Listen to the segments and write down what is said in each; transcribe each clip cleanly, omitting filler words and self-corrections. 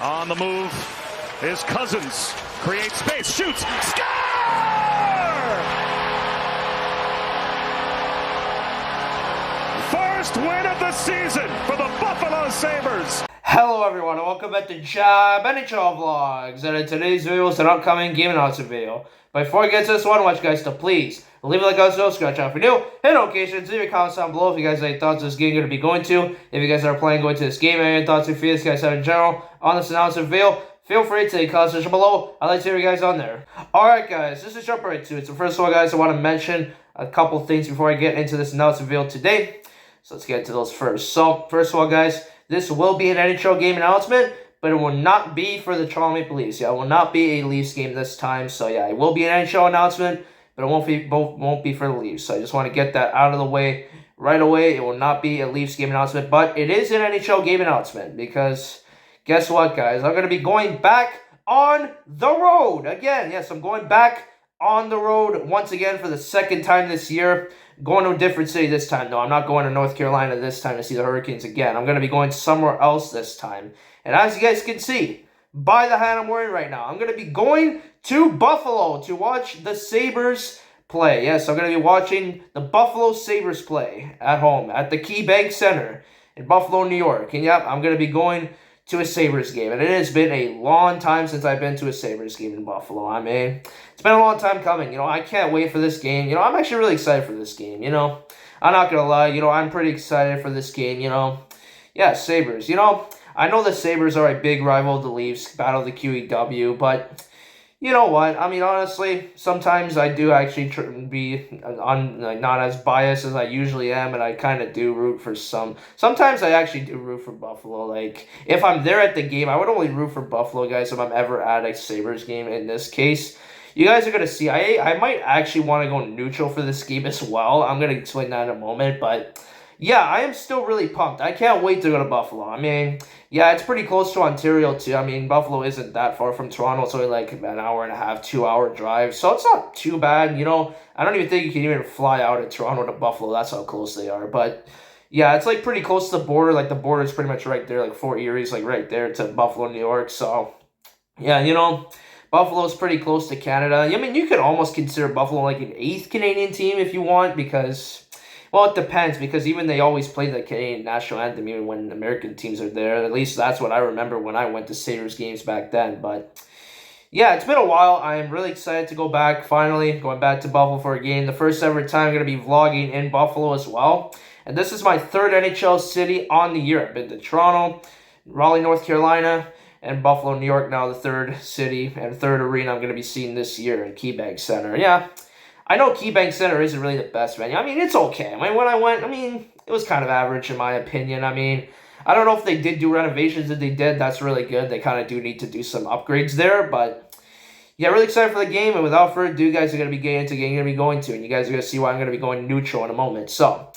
On the move is Cousins. Creates space, shoots, score! First win of the season for the Buffalo Sabres. Hello everyone and welcome back to Job NHL Vlogs, and in today's video is an upcoming game announcement video. But before I get to this one, I want you guys to please leave a like on the show, scratch out for new, hit notifications, leave your comments down below if you guys have any thoughts this game going to be going to. If you guys are planning going to this game, any thoughts and feelings you guys have in general on this announcement video, feel free to leave comments section below. I'd like to hear you guys on there. Alright guys, just to jump right to it. So first of all guys, I want to mention a couple things before I get into this announcement video today. So let's get into those first. So first of all guys, this will be an NHL game announcement, but it will not be for the Toronto Maple Leafs. Yeah, it will not be a Leafs game this time. So yeah, it will be an NHL announcement, but it won't be for the Leafs. So I just want to get that out of the way right away. It will not be a Leafs game announcement, but it is an NHL game announcement because guess what, guys? I'm going to be going back on the road again. Yes, I'm going back on the road once again for the second time this year. Going to a different city this time, though. I'm not going to North Carolina this time to see the Hurricanes again. I'm going to be going somewhere else this time. And as you guys can see, by the hat I'm wearing right now, I'm going to be going to Buffalo to watch the Sabres play. Yes, I'm going to be watching the Buffalo Sabres play at home at the KeyBank Center in Buffalo, New York. And yep, I'm going to be going to a Sabres game. And it has been a long time since I've been to a Sabres game in Buffalo. I mean, it's been a long time coming. I can't wait for this game. I'm actually really excited for this game. I'm not going to lie. I'm pretty excited for this game. Yeah, Sabres. I know the Sabres are a big rival of the Leafs, battle of the QEW, but you know what? I mean, honestly, sometimes I do actually be not as biased as I usually am, and I kind of do root for some. Sometimes I actually do root for Buffalo. Like, if I'm there at the game, I would only root for Buffalo, guys, if I'm ever at a Sabres game. In this case, you guys are going to see, I might actually want to go neutral for this game as well. I'm going to explain that in a moment, but yeah, I am still really pumped. I can't wait to go to Buffalo. I mean, yeah, it's pretty close to Ontario, too. I mean, Buffalo isn't that far from Toronto. It's only like an hour and a half, 2-hour drive. So it's not too bad, I don't even think you can even fly out of Toronto to Buffalo. That's how close they are. But yeah, it's like pretty close to the border. Like the border is pretty much right there. Like Fort Erie's like right there to Buffalo, New York. So yeah, Buffalo's pretty close to Canada. I mean, you could almost consider Buffalo like an 8th Canadian team if you want because, well, it depends because even they always play the Canadian national anthem even when American teams are there. At least that's what I remember when I went to Sabres games back then. But yeah, it's been a while. I am really excited to go back, finally, going back to Buffalo for a game. The first ever time I'm going to be vlogging in Buffalo as well. And this is my 3rd NHL city on the year. I've been to Toronto, Raleigh, North Carolina, and Buffalo, New York, now the 3rd city and 3rd arena I'm going to be seeing this year in KeyBank Center. Yeah, I know KeyBank Center isn't really the best venue. I mean, it's okay. I mean, when I went, it was kind of average in my opinion. I mean, I don't know if they did do renovations. If they did, that's really good. They kind of do need to do some upgrades there, but yeah, really excited for the game. And without further ado, guys are going to be getting into the game you're going to be going to, and you guys are going to see why I'm going to be going neutral in a moment. So,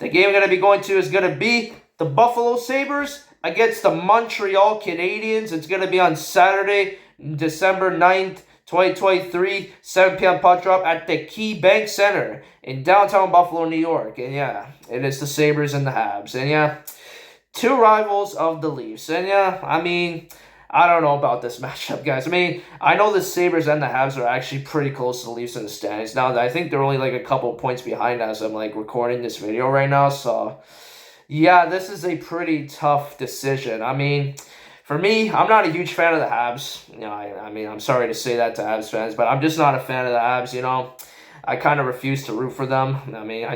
the game I'm going to be going to is going to be the Buffalo Sabres against the Montreal Canadiens. It's going to be on Saturday, December 9th, 2023, 7 p.m. puck drop at the KeyBank Center in downtown Buffalo, New York. And yeah, it is the Sabres and the Habs. And yeah, 2 rivals of the Leafs. And yeah, I don't know about this matchup, guys. I know the Sabres and the Habs are actually pretty close to the Leafs in the standings. Now, I think they're only like a couple points behind as I'm like recording this video right now. So yeah, this is a pretty tough decision. For me, I'm not a huge fan of the Habs. I'm sorry to say that to Habs fans, but I'm just not a fan of the Habs, I kind of refuse to root for them. At the end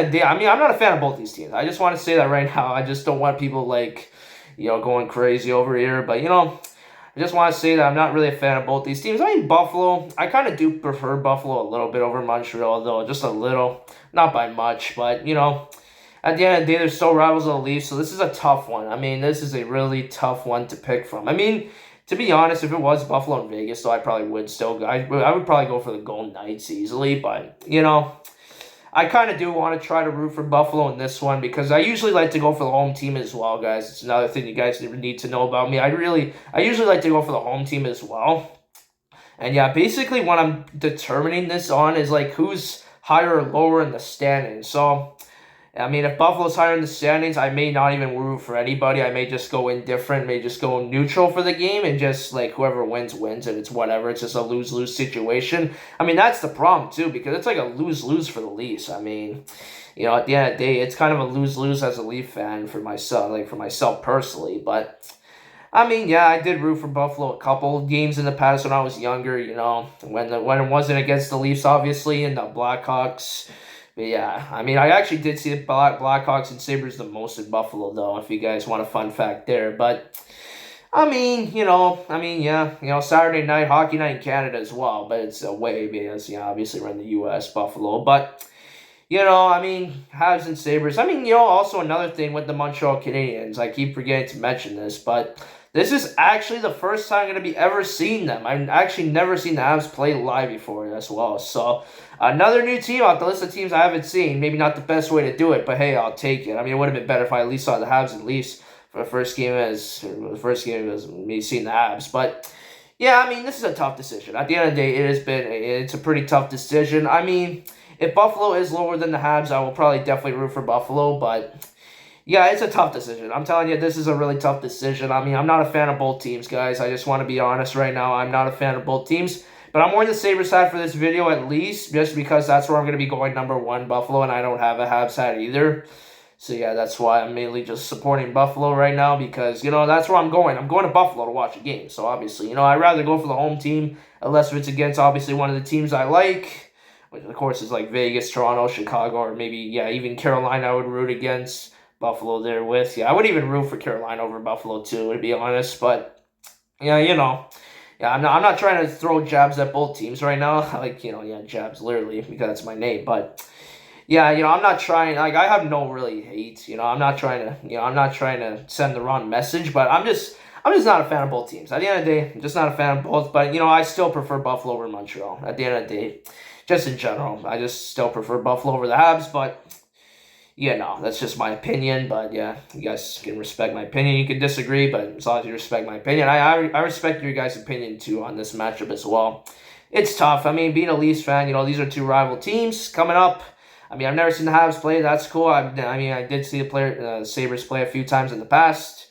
of the day, I'm not a fan of both these teams. I just want to say that right now. I just don't want people going crazy over here. But, I just want to say that I'm not really a fan of both these teams. Buffalo, I kind of do prefer Buffalo a little bit over Montreal, though. Just a little. Not by much, but, at the end of the day, they're still rivals of the Leafs, so this is a tough one. This is a really tough one to pick from. To be honest, if it was Buffalo and Vegas, though, I probably would still go. I would probably go for the Golden Knights easily, but, I kind of do want to try to root for Buffalo in this one because I usually like to go for the home team as well, guys. It's another thing you guys need to know about me. I usually like to go for the home team as well. And yeah, basically what I'm determining this on is like who's higher or lower in the standings. So I mean, if Buffalo's higher in the standings, I may not even root for anybody. I may just go indifferent, may just go neutral for the game, and just like whoever wins, wins, and it's whatever. It's just a lose-lose situation. I mean, that's the problem too, because it's like a lose-lose for the Leafs. I mean, at the end of the day, it's kind of a lose-lose as a Leaf fan for myself, like for myself personally. But I mean, yeah, I did root for Buffalo a couple games in the past when I was younger. When it wasn't against the Leafs, obviously, and the Blackhawks. But yeah, I mean, I actually did see the Blackhawks and Sabres the most in Buffalo, though, if you guys want a fun fact there. But, yeah, Saturday night, hockey night in Canada as well, but it's away because, obviously we're in the U.S., Buffalo. But, Habs and Sabres. Also another thing with the Montreal Canadiens, I keep forgetting to mention this, but this is actually the first time I'm going to be ever seeing them. I've actually never seen the Habs play live before as well. So, another new team off the list of teams I haven't seen. Maybe not the best way to do it, but hey, I'll take it. I mean, it would have been better if I at least saw the Habs and Leafs for the first game as me seeing the Habs. But, yeah, this is a tough decision. At the end of the day, it's a pretty tough decision. If Buffalo is lower than the Habs, I will probably definitely root for Buffalo, but yeah, it's a tough decision. I'm telling you, this is a really tough decision. I'm not a fan of both teams, guys. I just want to be honest right now. I'm not a fan of both teams, but I'm wearing the Sabres hat for this video at least, just because that's where I'm going to be going number one, Buffalo, and I don't have a Habs hat either. So yeah, that's why I'm mainly just supporting Buffalo right now, because, that's where I'm going. I'm going to Buffalo to watch a game, so obviously, I'd rather go for the home team, unless it's against, obviously, one of the teams I like, which of course is like Vegas, Toronto, Chicago, or maybe, even Carolina I would root against. Buffalo there with. Yeah, I would even root for Carolina over Buffalo too, to be honest. But, yeah, I'm not trying to throw jabs at both teams right now. Jabs literally, because that's my name. But, yeah, I'm not trying, I have no really hate. I'm not trying to send the wrong message, but I'm just not a fan of both teams. At the end of the day, I'm just not a fan of both. But, I still prefer Buffalo over Montreal. At the end of the day, just in general, I just still prefer Buffalo over the Habs. But, that's just my opinion. But, yeah, you guys can respect my opinion. You can disagree, but as long as you respect my opinion, I respect your guys' opinion, too, on this matchup as well. It's tough. Being a Leafs fan, these are two rival teams coming up. I've never seen the Habs play. That's cool. I did see the Sabres play a few times in the past.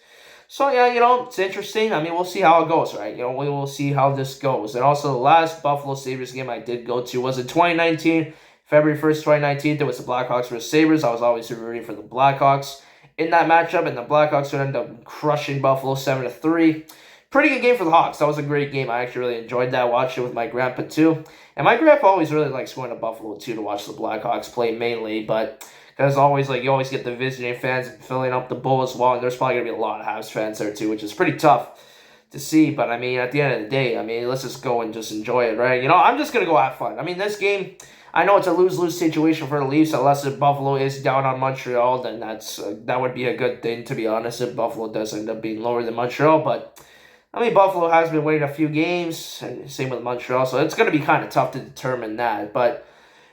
So, yeah, it's interesting. We'll see how it goes, right? We will see how this goes. And also, the last Buffalo Sabres game I did go to was in 2019, February 1st, 2019. There was the Blackhawks versus Sabres. I was obviously rooting for the Blackhawks in that matchup, and the Blackhawks would end up crushing Buffalo 7-3. Pretty good game for the Hawks. That was a great game. I actually really enjoyed that. Watched it with my grandpa, too. And my grandpa always really likes going to Buffalo, too, to watch the Blackhawks play mainly, but because always, you always get the visiting fans filling up the bowl as well, and there's probably going to be a lot of Habs fans there, too, which is pretty tough to see. But, at the end of the day, let's just go and just enjoy it, right? I'm just going to go have fun. This game, I know it's a lose-lose situation for the Leafs, unless if Buffalo is down on Montreal, then that would be a good thing, to be honest, if Buffalo does end up being lower than Montreal. But, Buffalo has been winning a few games, and same with Montreal, so it's going to be kind of tough to determine that. But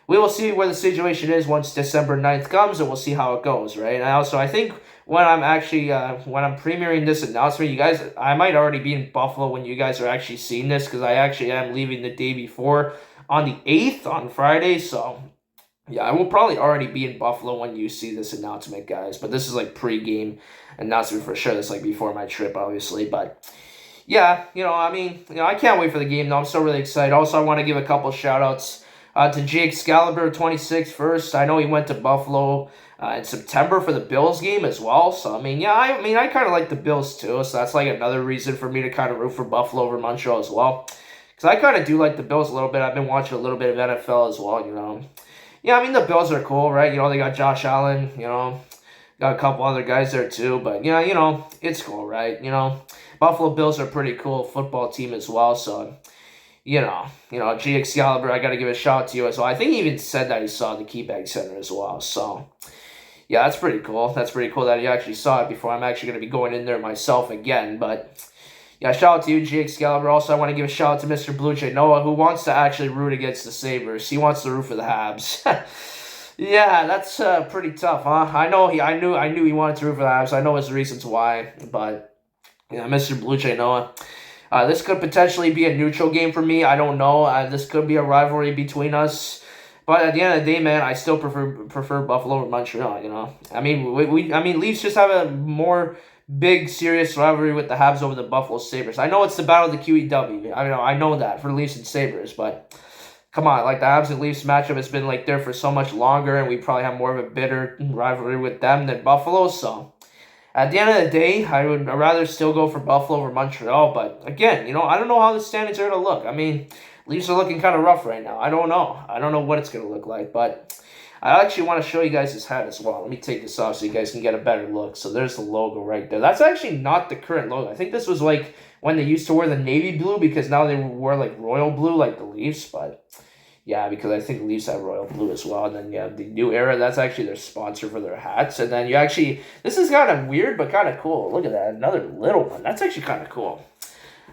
we will see where the situation is once December 9th comes, and we'll see how it goes, right? And I think when I'm premiering this announcement, you guys, I might already be in Buffalo when you guys are actually seeing this, because I actually am leaving the day before on the 8th, on Friday, so yeah, I will probably already be in Buffalo when you see this announcement, guys. But this is pre-game announcement for sure. That's before my trip, obviously, but yeah, I can't wait for the game, though. I'm still really excited. Also, I want to give a couple shout-outs to Jake Excalibur, 26 first. I know he went to Buffalo in September for the Bills game as well. So, I kind of like the Bills, too. So, that's another reason for me to kind of root for Buffalo over Montreal as well. Because I kind of do like the Bills a little bit. I've been watching a little bit of NFL as well, Yeah, the Bills are cool, right? They got Josh Allen, got a couple other guys there, too. But, yeah, it's cool, right? Buffalo Bills are a pretty cool football team as well, so, G. Excalibur, I got to give a shout out to you as well. I think he even said that he saw the KeyBank Center as well, so, yeah, that's pretty cool. That's pretty cool that he actually saw it before I'm actually going to be going in there myself again, but, yeah, shout out to you, G. Excalibur. Also, I want to give a shout out to Mr. Blue Jay Noah, who wants to actually root against the Sabres. He wants to root for the Habs. Yeah, that's pretty tough, huh? I knew he wanted to root for the Habs. I know his reasons why, but yeah, Mr. Blue Jay Noah. This could potentially be a neutral game for me. I don't know. This could be a rivalry between us. But at the end of the day, man, I still prefer Buffalo or Montreal. You know, I mean, Leafs just have a more big serious rivalry with the Habs over the Buffalo Sabres. I know it's the battle of the QEW. I know that for Leafs and Sabres, but come on, like the Habs and Leafs matchup has been like there for so much longer, and we probably have more of a bitter rivalry with them than Buffalo. So at the end of the day, I would rather still go for Buffalo over Montreal. But again, I don't know how the standings are going to look. I mean, Leafs are looking kind of rough right now. I don't know. I don't know what it's going to look like. But I actually want to show you guys this hat as well. Let me take this off so you guys can get a better look. So there's the logo right there. That's actually not the current logo. I think this was like when they used to wear the navy blue, because now they wear like royal blue like the Leafs. But yeah, because I think Leafs have royal blue as well. And then you have the New Era. That's actually their sponsor for their hats. And then this is kind of weird, but kind of cool. Look at that. Another little one. That's actually kind of cool.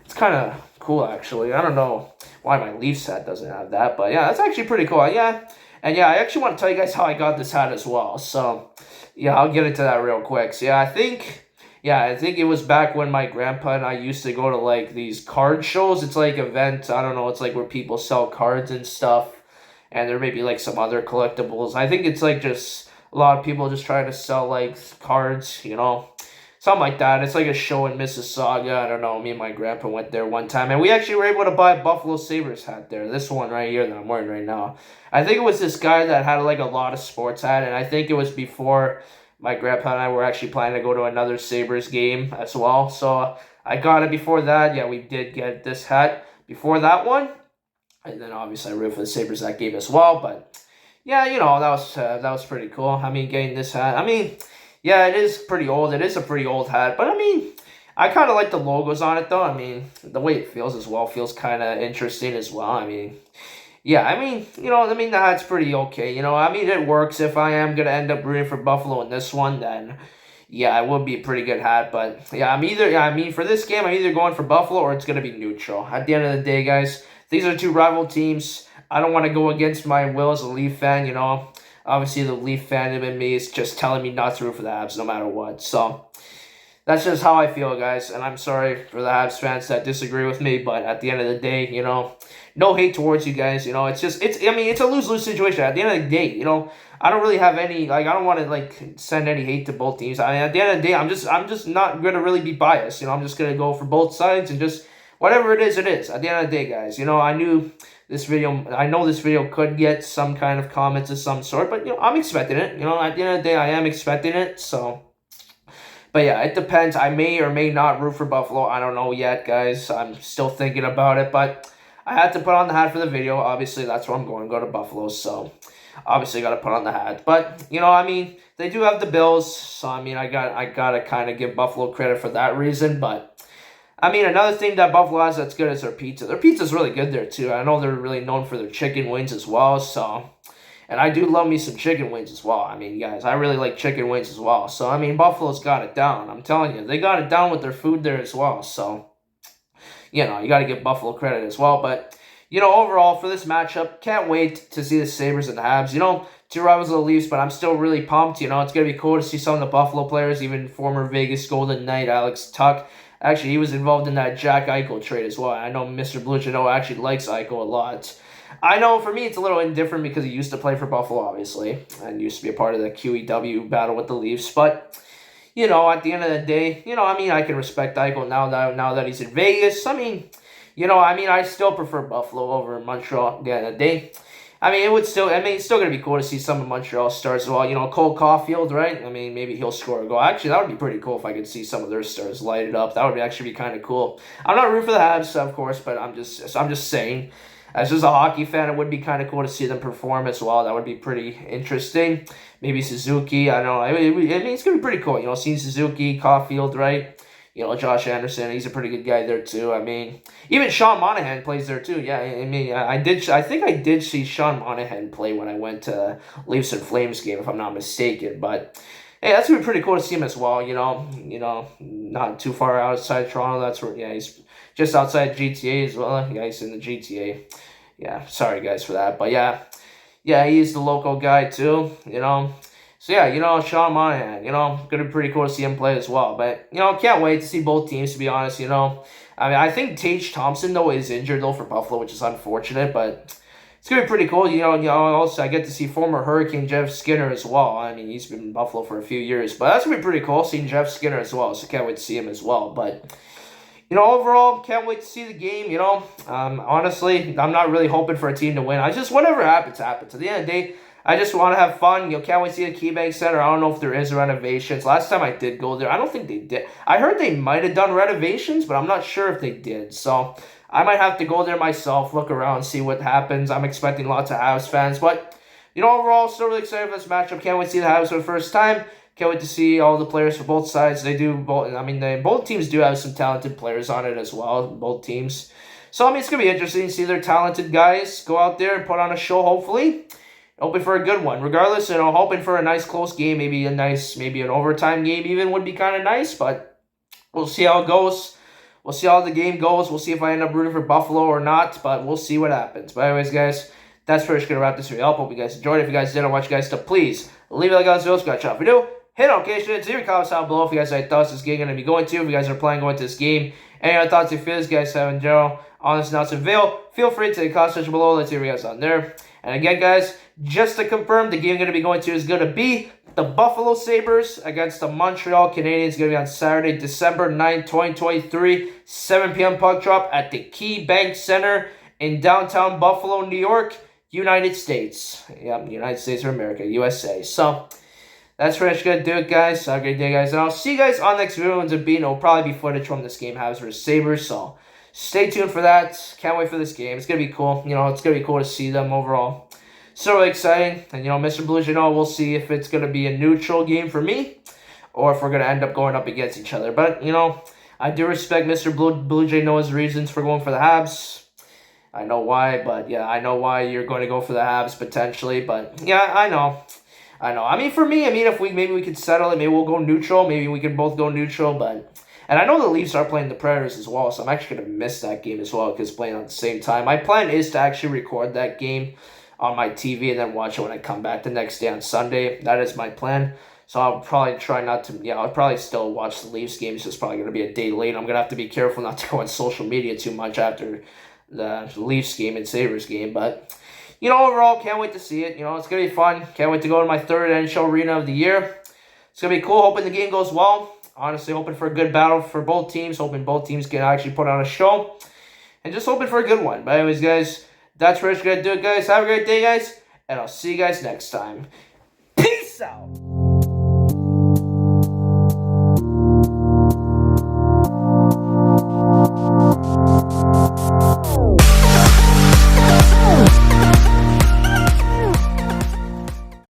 It's kind of cool, actually. I don't know why my Leafs hat doesn't have that. But yeah, that's actually pretty cool. Yeah. And yeah, I actually want to tell you guys how I got this hat as well. So yeah, I'll get into that real quick. So I think it was back when my grandpa and I used to go to like these card shows. It's like events, I don't know, it's like where people sell cards and stuff. And there may be like some other collectibles. I think it's like just a lot of people just trying to sell like cards, something like that. It's like a show in Mississauga. I don't know. Me and my grandpa went there one time, and we actually were able to buy a Buffalo Sabres hat there. This one right here that I'm wearing right now. I think it was this guy that had like a lot of sports hat, and I think it was before my grandpa and I were actually planning to go to another Sabres game as well. So I got it before that. Yeah, we did get this hat before that one. And then obviously I rooted for the Sabres that game as well. But yeah, that was pretty cool. I mean, getting this hat. I mean, yeah, it is pretty old. It is a pretty old hat. But I mean, I kind of like the logos on it though. I mean, the way it feels as well feels kind of interesting as well. I mean, yeah, I mean, the hat's pretty okay. I mean, it works. If I am going to end up rooting for Buffalo in this one, then yeah, it would be a pretty good hat. But yeah, for this game, I'm either going for Buffalo or it's going to be neutral. At the end of the day, guys, these are two rival teams. I don't want to go against my will as a Leaf fan, Obviously, the Leaf fandom in me is just telling me not to root for the Habs no matter what. So that's just how I feel, guys. And I'm sorry for the Habs fans that disagree with me. But at the end of the day, no hate towards you guys. It's a lose-lose situation. At the end of the day, I don't really have any, I don't want to, send any hate to both teams. I mean, at the end of the day, I'm just not going to really be biased. I'm just going to go for both sides and just whatever it is, it is. At the end of the day, guys, I know this video could get some kind of comments of some sort, but, I'm expecting it. At the end of the day, I am expecting it, so. But yeah, it depends. I may or may not root for Buffalo. I don't know yet, guys. I'm still thinking about it, but I had to put on the hat for the video. Obviously, that's where I'm going to go to Buffalo, so obviously got to put on the hat. But, they do have the Bills, so, I got to kind of give Buffalo credit for that reason, but another thing that Buffalo has that's good is their pizza. Their pizza's really good there, too. I know they're really known for their chicken wings as well, so. And I do love me some chicken wings as well. Guys, I really like chicken wings as well. So, Buffalo's got it down. I'm telling you, they got it down with their food there as well. So, you got to give Buffalo credit as well. But, overall, for this matchup, can't wait to see the Sabres and the Habs. Two rivals of the Leafs, but I'm still really pumped. It's going to be cool to see some of the Buffalo players, even former Vegas Golden Knight Alex Tuch. Actually, he was involved in that Jack Eichel trade as well. I know Mr. Bluchino actually likes Eichel a lot. I know for me it's a little indifferent because he used to play for Buffalo, obviously, and used to be a part of the QEW battle with the Leafs. But, at the end of the day, I can respect Eichel now that he's in Vegas. I still prefer Buffalo over Montreal at the end of the day. It's still going to be cool to see some of Montreal stars as well. Cole Caulfield, right? Maybe he'll score a goal. Actually, that would be pretty cool if I could see some of their stars light it up. That would actually be kind of cool. I'm not rooting for the Habs, of course, but I'm just saying. As just a hockey fan, it would be kind of cool to see them perform as well. That would be pretty interesting. Maybe Suzuki, I don't know. It's going to be pretty cool. Seeing Suzuki, Caulfield, right? Josh Anderson, he's a pretty good guy there too. Even Sean Monahan plays there too. Yeah, I think I did see Sean Monahan play when I went to Leafs and Flames game, if I'm not mistaken. But hey, that's gonna be pretty cool to see him as well. Not too far outside Toronto. That's where he's just outside GTA as well. Yeah, he's in the GTA. Yeah, sorry guys for that, but yeah, he's the local guy too. So yeah, Sean Monahan, gonna be pretty cool to see him play as well. But can't wait to see both teams. To be honest, I think Tage Thompson though is injured though for Buffalo, which is unfortunate. But it's gonna be pretty cool. Also I get to see former Hurricane Jeff Skinner as well. I mean, he's been in Buffalo for a few years, but that's gonna be pretty cool seeing Jeff Skinner as well. So can't wait to see him as well. But overall, can't wait to see the game. Honestly, I'm not really hoping for a team to win. I just whatever happens, happens. At the end of the day, I just want to have fun. Can't wait to see the KeyBank Center. I don't know if there is renovations. Last time I did go there, I don't think they did. I heard they might have done renovations, but I'm not sure if they did. So I might have to go there myself, look around, see what happens. I'm expecting lots of Habs fans, but overall, still really excited for this matchup. Can't wait to see the Habs for the first time. Can't wait to see all the players for both sides. They do both. I mean, both teams do have some talented players on it as well. Both teams. So it's gonna be interesting to see their talented guys go out there and put on a show. Hopefully, hoping for a good one. Regardless, hoping for a nice close game. Maybe an overtime game even would be kind of nice. But we'll see how it goes. We'll see how the game goes. We'll see if I end up rooting for Buffalo or not. But we'll see what happens. But anyways, guys, that's pretty much gonna wrap this video up. Hope you guys enjoyed it. If you guys did, I want you guys to please leave a like on this video. Scratch out if you do. Hit notifications, leave your comments down below if you guys have thoughts this game going to be going to, if you guys are planning going to this game, any other thoughts you feel you guys have in general on this announcement video, feel free to the comment section below. Let's hear you guys on there. And again, guys, just to confirm, the game going to be going to is going to be the Buffalo Sabres against the Montreal Canadiens. Going to be on Saturday, December 9th, 2023, 7 p.m. puck drop at the KeyBank Center in downtown Buffalo, New York, United States. Yep, United States of America, USA. So that's pretty much gonna do it, guys. Have a great day, guys. And I'll see you guys on the next video. It'll probably be footage from this game, Habs vs. Sabres. So stay tuned for that. Can't wait for this game. It's gonna be cool. It's gonna be cool to see them overall. So really exciting. And Mr. Blue Jay, we'll see if it's gonna be a neutral game for me, or if we're gonna end up going up against each other. But I do respect Mr. Blue Jay Noah's reasons for going for the Habs. I know why, but yeah, I know why you're going to go for the Habs potentially. But yeah, I know. I mean, for me, if maybe we could settle it, maybe we'll go neutral. Maybe we can both go neutral, and I know the Leafs are playing the Predators as well, so I'm actually going to miss that game as well because playing on the same time. My plan is to actually record that game on my TV and then watch it when I come back the next day on Sunday. That is my plan. So I'll probably try not to, I'll probably still watch the Leafs game. It's just probably going to be a day late. I'm going to have to be careful not to go on social media too much after the Leafs game and Sabres game, but overall, can't wait to see it. It's going to be fun. Can't wait to go to my third NHL arena of the year. It's going to be cool. Hoping the game goes well. Honestly, hoping for a good battle for both teams. Hoping both teams can actually put on a show. And just hoping for a good one. But anyways, guys, that's pretty much going to do it, guys. Have a great day, guys. And I'll see you guys next time. Peace out.